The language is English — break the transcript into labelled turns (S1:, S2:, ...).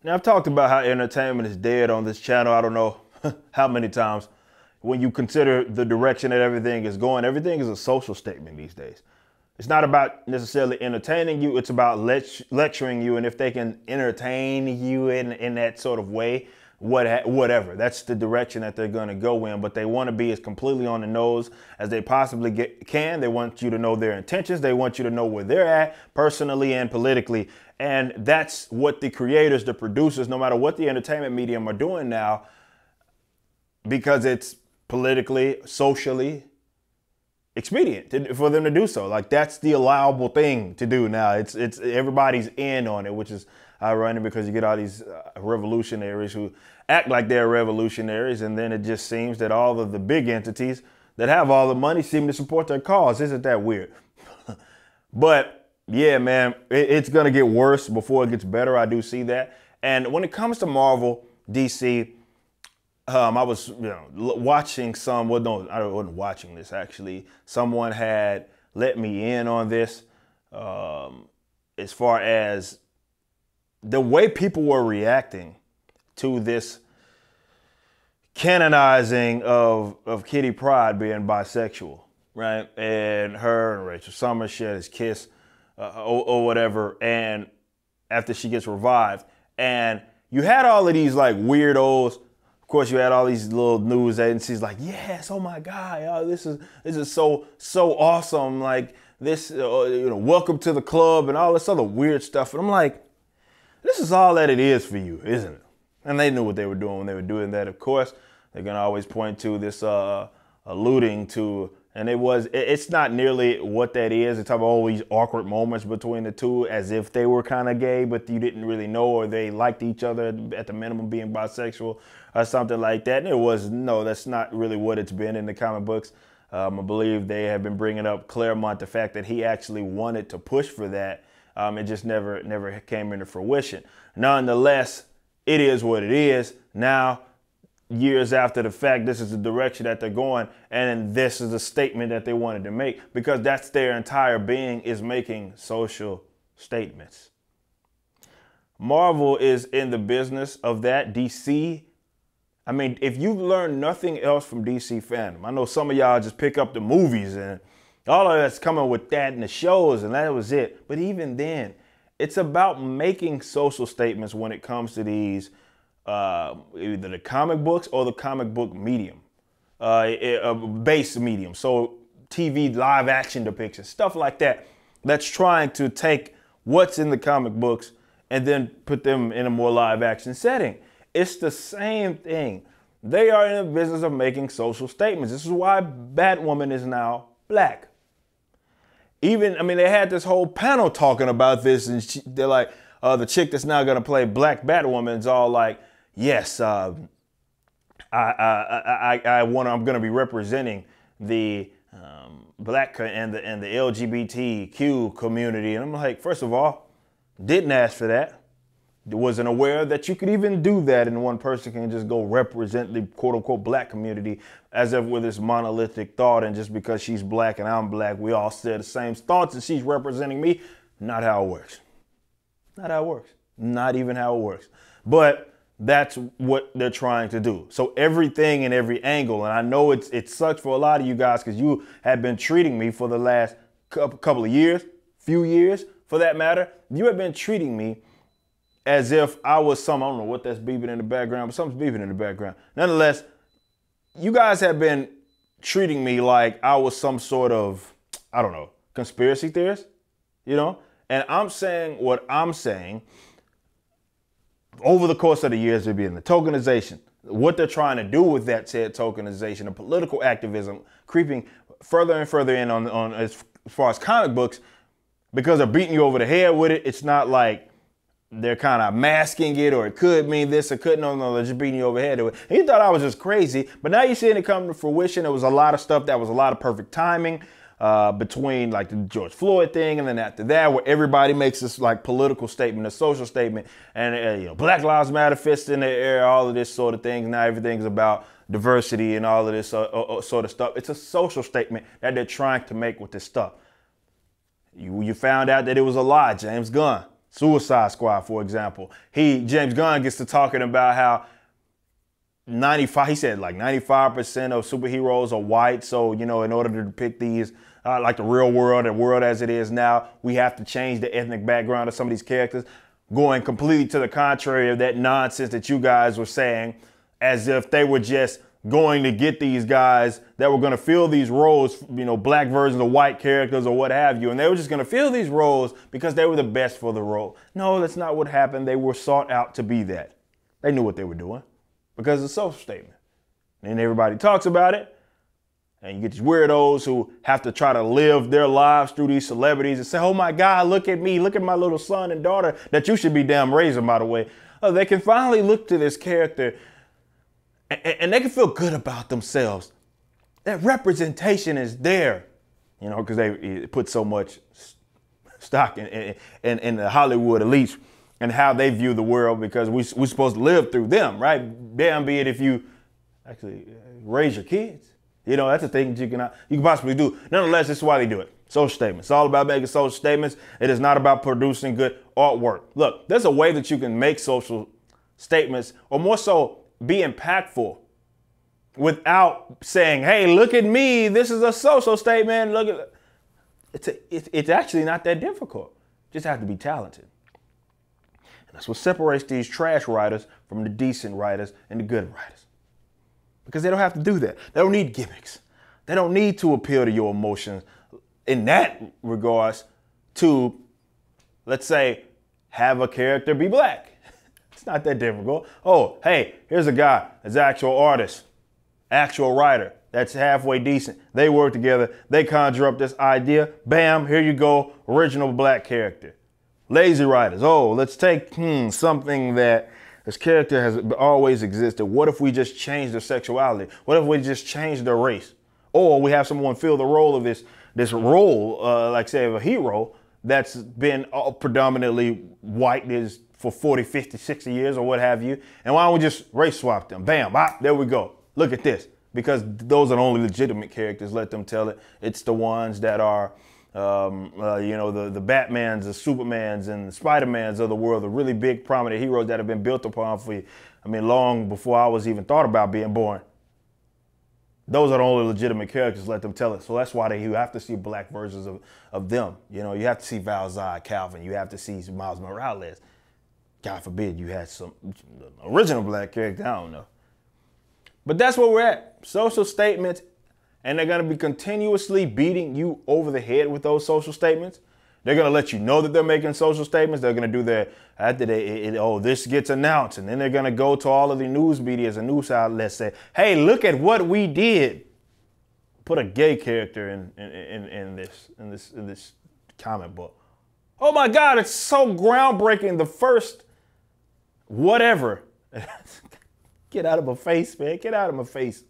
S1: Now, I've talked about how entertainment is dead on this channel. I don't know how many times. When you consider the direction that everything is going, everything is a social statement these days. It's not about necessarily entertaining you. It's about lecturing you. And if they can entertain you in that sort of way, whatever. That's the direction that they're going to go in. But they want to be as completely on the nose as they possibly can. They want you to know their intentions. They want you to know where they're at personally and politically. And that's what the creators, the producers, no matter what the entertainment medium are doing now, because it's politically, socially expedient for them to do so. Like, that's the allowable thing to do now. It's everybody's in on it, which is ironic because you get all these revolutionaries who act like they're revolutionaries, and then it just seems that all of the big entities that have all the money seem to support their cause. Isn't that weird? But yeah, man, it's gonna get worse before it gets better. I do see that. And when it comes to Marvel, DC, I was, watching some. Well, no, I wasn't watching this actually. Someone had let me in on this, as far as the way people were reacting to this canonizing of Kitty Pryde being bisexual, right? And her and Rachel Summers shared his kiss, or whatever. And after she gets revived, and you had all of these like weirdos. Of course, you had all these little news agencies like, yes, oh my God, this is so awesome. Like this, welcome to the club and all this other weird stuff. And I'm like, this is all that it is for you, isn't it? And they knew what they were doing when they were doing that. Of course, they're gonna always point to this alluding to, and it's not nearly what that is. It's all these awkward moments between the two, as if they were kind of gay, but you didn't really know, or they liked each other at the minimum, being bisexual or something like that. And that's not really what it's been in the comic books. I believe they have been bringing up Claremont, the fact that he actually wanted to push for that. It just never came into fruition. Nonetheless, it is what it is. Now, years after the fact, this is the direction that they're going, and this is the statement that they wanted to make, because that's their entire being, is making social statements. Marvel is in the business of that. DC, I mean, if you've learned nothing else from DC fandom, I know some of y'all just pick up the movies and all of that's coming with that and the shows, and that was it. But even then, it's about making social statements when it comes to these, either the comic books or the comic book medium, base medium. So TV live action depictions, stuff like that, that's trying to take what's in the comic books and then put them in a more live action setting. It's the same thing. They are in the business of making social statements. This is why Batwoman is now black. They had this whole panel talking about this, and they're like, the chick that's now gonna play Black Batwoman is all like, yes, I'm gonna be representing the black and the LGBTQ community. And I'm like, first of all, didn't ask for that. Wasn't aware that you could even do that, and one person can just go represent the quote unquote black community as if with this monolithic thought, and just because she's black and I'm black, we all share the same thoughts and she's representing me. Not how it works. Not how it works. Not even how it works. But that's what they're trying to do. So everything in every angle, and I know it sucks for a lot of you guys, because you have been treating me for the last couple of years, few years for that matter, you have been treating me as if I was I don't know what that's beeping in the background, but something's beeping in the background. Nonetheless, you guys have been treating me like I was some sort of, I don't know, conspiracy theorist, And I'm saying what I'm saying over the course of the years, there being the tokenization, what they're trying to do with that said tokenization, the political activism creeping further and further in on as far as comic books, because they're beating you over the head with it. It's not like they're kind of masking it, or it could mean this, or could, no, they're just beating you over the head with it. And you thought I was just crazy, but now you're seeing it come to fruition. There was a lot of stuff that was a lot of perfect timing between like the George Floyd thing, and then after that, where everybody makes this like political statement, a social statement, and Black Lives Matter fist in the air, all of this sort of thing. Now everything's about diversity and all of this sort of stuff. It's a social statement that they're trying to make with this stuff. You found out that it was a lie, James Gunn. Suicide Squad, for example. James Gunn gets to talking about how 95, he said like 95% of superheroes are white. So, you know, in order to depict these, like the real world, the world as it is now, we have to change the ethnic background of some of these characters, going completely to the contrary of that nonsense that you guys were saying, as if they were just going to get these guys that were going to fill these roles, you know, black versions of white characters or what have you. And they were just going to fill these roles because they were the best for the role. No, that's not what happened. They were sought out to be that. They knew what they were doing because it's a social statement. And everybody talks about it. And you get these weirdos who have to try to live their lives through these celebrities and say, oh my God, look at me. Look at my little son and daughter that you should be damn raising, by the way. They can finally look to this character and they can feel good about themselves. That representation is there, you know, because they put so much stock in the Hollywood elites and how they view the world, because we're supposed to live through them, right? Damn be it if you actually raise your kids. You know, that's a thing that you can possibly do. Nonetheless, this is why they do it. Social statements. It's all about making social statements. It is not about producing good artwork. Look, there's a way that you can make social statements, or more so, be impactful without saying, hey, look at me. This is a social statement. Look at it's actually not that difficult. You just have to be talented. And that's what separates these trash writers from the decent writers and the good writers. Because they don't have to do that. They don't need gimmicks. They don't need to appeal to your emotions in that regards to, let's say, have a character be black. It's not that difficult. Oh, hey, here's a guy, an actual artist, actual writer that's halfway decent. They work together. They conjure up this idea. Bam, here you go, original black character. Lazy writers. Oh, let's take something that this character has always existed. What if we just change their sexuality? What if we just change their race? Or we have someone fill the role of this role, like say of a hero that's been predominantly white is for 40, 50, 60 years or what have you. And why don't we just race swap them? Bam, there we go. Look at this. Because those are the only legitimate characters. Let them tell it. It's the ones that are, you know, the Batmans, the Supermans, and the Spider-Mans of the world, the really big, prominent heroes that have been built upon for, long before I was even thought about being born. Those are the only legitimate characters. Let them tell it. So that's why you have to see black versions of them. You know, you have to see Val-Zod, Calvin. You have to see Miles Morales. God forbid you had some original black character. I don't know. But that's where we're at. Social statements. And they're going to be continuously beating you over the head with those social statements. They're going to let you know that they're making social statements. They're going to do their, after this gets announced. And then they're going to go to all of the news medias and news outlets, say, hey, look at what we did. Put a gay character in this comic book. Oh my God, it's so groundbreaking. The first whatever. Get out of my face, man. Get out of my face.